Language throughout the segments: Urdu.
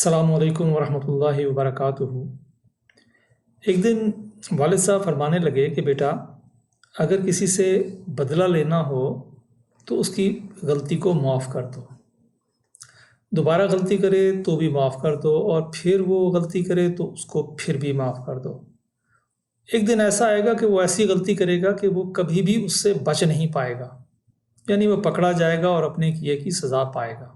السلام علیکم ورحمۃ اللہ وبرکاتہ۔ ایک دن والد صاحب فرمانے لگے کہ بیٹا، اگر کسی سے بدلہ لینا ہو تو اس کی غلطی کو معاف کر دو، دوبارہ غلطی کرے تو بھی معاف کر دو، اور پھر وہ غلطی کرے تو اس کو پھر بھی معاف کر دو۔ ایک دن ایسا آئے گا کہ وہ ایسی غلطی کرے گا کہ وہ کبھی بھی اس سے بچ نہیں پائے گا، یعنی وہ پکڑا جائے گا اور اپنے کیے کی سزا پائے گا۔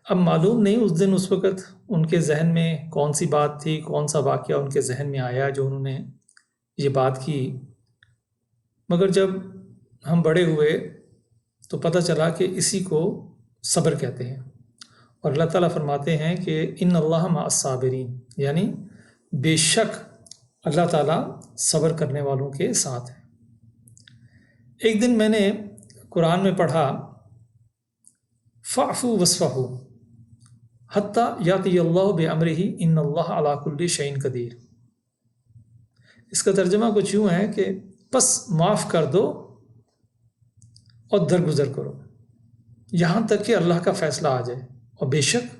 اب معلوم نہیں اس دن اس وقت ان کے ذہن میں کون سی بات تھی، کون سا واقعہ ان کے ذہن میں آیا جو انہوں نے یہ بات کی، مگر جب ہم بڑے ہوئے تو پتہ چلا کہ اسی کو صبر کہتے ہیں، اور اللہ تعالیٰ فرماتے ہیں کہ ان اللہ مع الصابرین، یعنی بے شک اللہ تعالیٰ صبر کرنے والوں کے ساتھ ہے۔ ایک دن میں نے قرآن میں پڑھا فاعفوا واصفحوا حتی یاتی اللہ بامرہ ان اللہ علی کل شیء قدیر۔ اس کا ترجمہ کچھ یوں ہے کہ پس معاف کر دو اور درگزر کرو یہاں تک کہ اللہ کا فیصلہ آ جائے، اور بے شک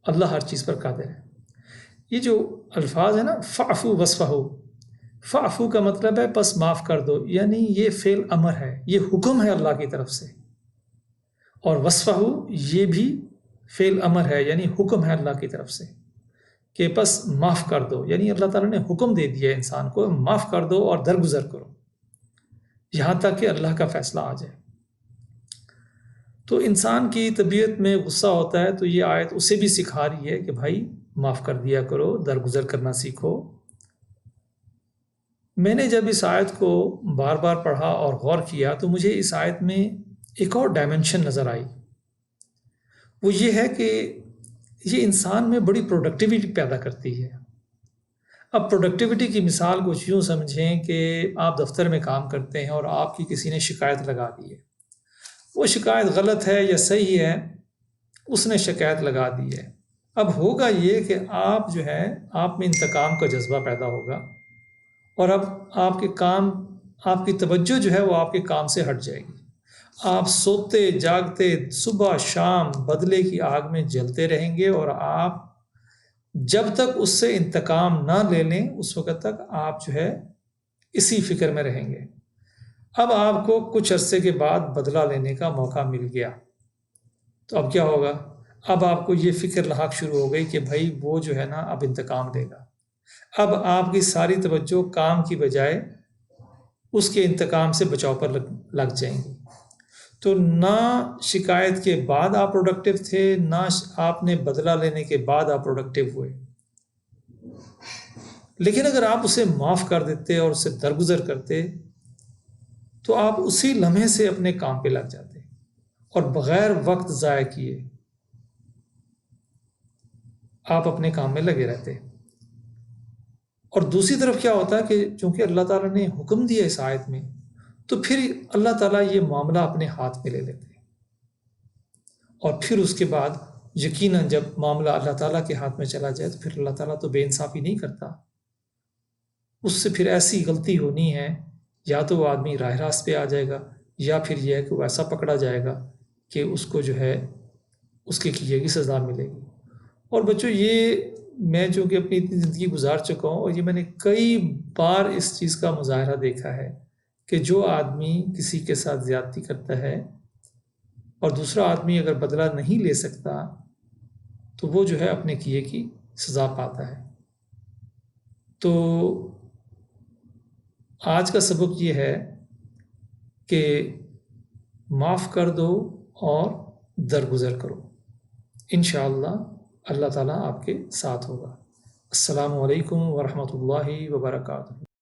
اللہ ہر چیز پر قادر ہے۔ یہ جو الفاظ ہیں نا، فاعفوا واصفحوا، فاعفوا کا مطلب ہے پس معاف کر دو، یعنی یہ فعل امر ہے، یہ حکم ہے اللہ کی طرف سے، اور واصفحوا یہ بھی فعل امر ہے، یعنی حکم ہے اللہ کی طرف سے کہ پس معاف کر دو، یعنی اللہ تعالیٰ نے حکم دے دیا انسان کو معاف کر دو اور درگزر کرو یہاں تک کہ اللہ کا فیصلہ آ جائے۔ تو انسان کی طبیعت میں غصہ ہوتا ہے، تو یہ آیت اسے بھی سکھا رہی ہے کہ بھائی معاف کر دیا کرو، درگزر کرنا سیکھو۔ میں نے جب اس آیت کو بار بار پڑھا اور غور کیا تو مجھے اس آیت میں ایک اور ڈائمنشن نظر آئی، وہ یہ ہے کہ یہ انسان میں بڑی پروڈکٹیوٹی پیدا کرتی ہے۔ اب پروڈکٹیوٹی کی مثال کچھ یوں سمجھیں کہ آپ دفتر میں کام کرتے ہیں اور آپ کی کسی نے شکایت لگا دی ہے، وہ شکایت غلط ہے یا صحیح ہے، اس نے شکایت لگا دی ہے۔ اب ہوگا یہ کہ آپ جو ہے آپ میں انتقام کا جذبہ پیدا ہوگا، اور اب آپ کی توجہ جو ہے وہ آپ کے کام سے ہٹ جائے گی، آپ سوتے جاگتے صبح شام بدلے کی آگ میں جلتے رہیں گے، اور آپ جب تک اس سے انتقام نہ لے لیں اس وقت تک آپ جو ہے اسی فکر میں رہیں گے۔ اب آپ کو کچھ عرصے کے بعد بدلہ لینے کا موقع مل گیا تو اب کیا ہوگا؟ اب آپ کو یہ فکر لاحق شروع ہو گئی کہ بھائی وہ جو ہے نا اب انتقام لے گا۔ اب آپ کی ساری توجہ کام کی بجائے اس کے انتقام سے بچاؤ پر لگ جائیں گی۔ تو نہ شکایت کے بعد آپ پروڈکٹیو تھے، نہ آپ نے بدلہ لینے کے بعد آپ پروڈکٹیو ہوئے۔ لیکن اگر آپ اسے معاف کر دیتے اور اسے درگزر کرتے تو آپ اسی لمحے سے اپنے کام پہ لگ جاتے اور بغیر وقت ضائع کیے آپ اپنے کام میں لگے رہتے۔ اور دوسری طرف کیا ہوتا ہے کہ چونکہ اللہ تعالیٰ نے حکم دیا اس آیت میں، تو پھر اللہ تعالیٰ یہ معاملہ اپنے ہاتھ میں لے لیتے ہیں، اور پھر اس کے بعد یقیناً جب معاملہ اللہ تعالیٰ کے ہاتھ میں چلا جائے تو پھر اللہ تعالیٰ تو بے انصافی نہیں کرتا، اس سے پھر ایسی غلطی ہونی ہے، یا تو وہ آدمی راہ راست پہ آ جائے گا، یا پھر یہ ہے کہ وہ ایسا پکڑا جائے گا کہ اس کو جو ہے اس کے کیے کی سزا ملے گی۔ اور بچوں، یہ میں چونکہ اپنی اتنی زندگی گزار چکا ہوں، اور یہ میں نے کئی بار اس چیز کا مظاہرہ دیکھا ہے کہ جو آدمی کسی کے ساتھ زیادتی کرتا ہے اور دوسرا آدمی اگر بدلہ نہیں لے سکتا تو وہ جو ہے اپنے کیے کی سزا پاتا ہے۔ تو آج کا سبق یہ ہے کہ معاف کر دو اور درگزر کرو، انشاءاللہ اللہ تعالیٰ آپ کے ساتھ ہوگا۔ السلام علیکم ورحمۃ اللہ وبرکاتہ۔